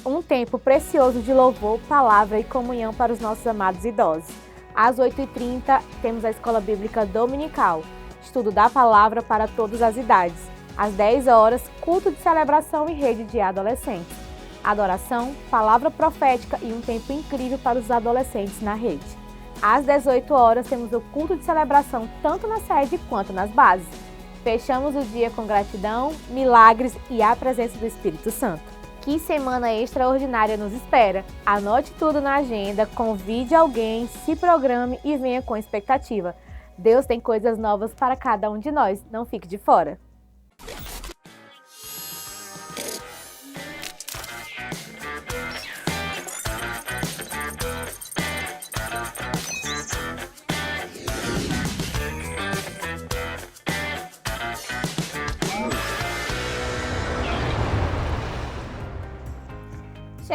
um tempo precioso de louvor, palavra e comunhão para os nossos amados idosos. Às 8h30, temos a Escola Bíblica Dominical, estudo da palavra para todas as idades. Às 10 horas, culto de celebração e rede de adolescentes. Adoração, palavra profética e um tempo incrível para os adolescentes na rede. Às 18 horas, temos o culto de celebração tanto na sede quanto nas bases. Fechamos o dia com gratidão, milagres e a presença do Espírito Santo. Que semana extraordinária nos espera! Anote tudo na agenda, convide alguém, se programe e venha com expectativa. Deus tem coisas novas para cada um de nós, não fique de fora.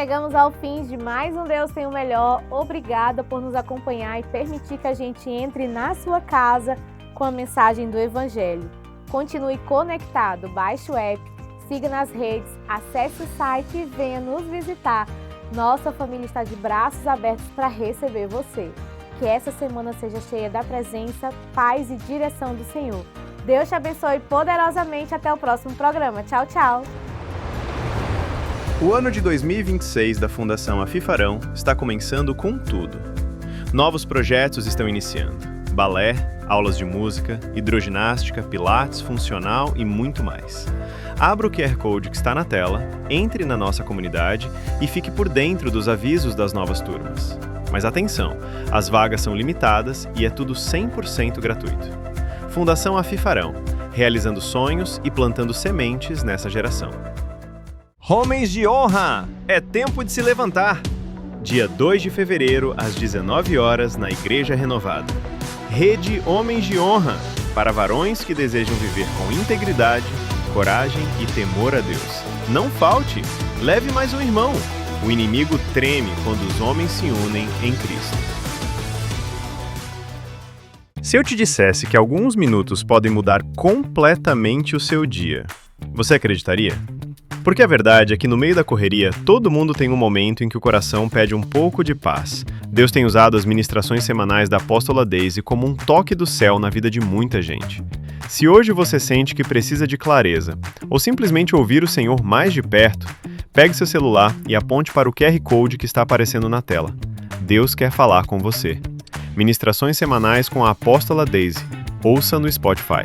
Chegamos ao fim de mais um Deus Tem o Melhor. Obrigada por nos acompanhar e permitir que a gente entre na sua casa com a mensagem do Evangelho. Continue conectado, baixe o app, siga nas redes, acesse o site e venha nos visitar. Nossa família está de braços abertos para receber você. Que essa semana seja cheia da presença, paz e direção do Senhor. Deus te abençoe poderosamente. Até o próximo programa. Tchau, tchau! O ano de 2026 da Fundação Afifarão está começando com tudo. Novos projetos estão iniciando: balé, aulas de música, hidroginástica, pilates, funcional e muito mais. Abra o QR Code que está na tela, entre na nossa comunidade e fique por dentro dos avisos das novas turmas. Mas atenção, as vagas são limitadas e é tudo 100% gratuito. Fundação Afifarão, realizando sonhos e plantando sementes nessa geração. Homens de honra! É tempo de se levantar! Dia 2 de fevereiro, às 19 horas, na Igreja Renovada. Rede Homens de Honra, para varões que desejam viver com integridade, coragem e temor a Deus. Não falte! Leve mais um irmão! O inimigo treme quando os homens se unem em Cristo. Se eu te dissesse que alguns minutos podem mudar completamente o seu dia, você acreditaria? Porque a verdade é que no meio da correria, todo mundo tem um momento em que o coração pede um pouco de paz. Deus tem usado as ministrações semanais da Apóstola Daisy como um toque do céu na vida de muita gente. Se hoje você sente que precisa de clareza, ou simplesmente ouvir o Senhor mais de perto, pegue seu celular e aponte para o QR Code que está aparecendo na tela. Deus quer falar com você. Ministrações semanais com a Apóstola Daisy. Ouça no Spotify.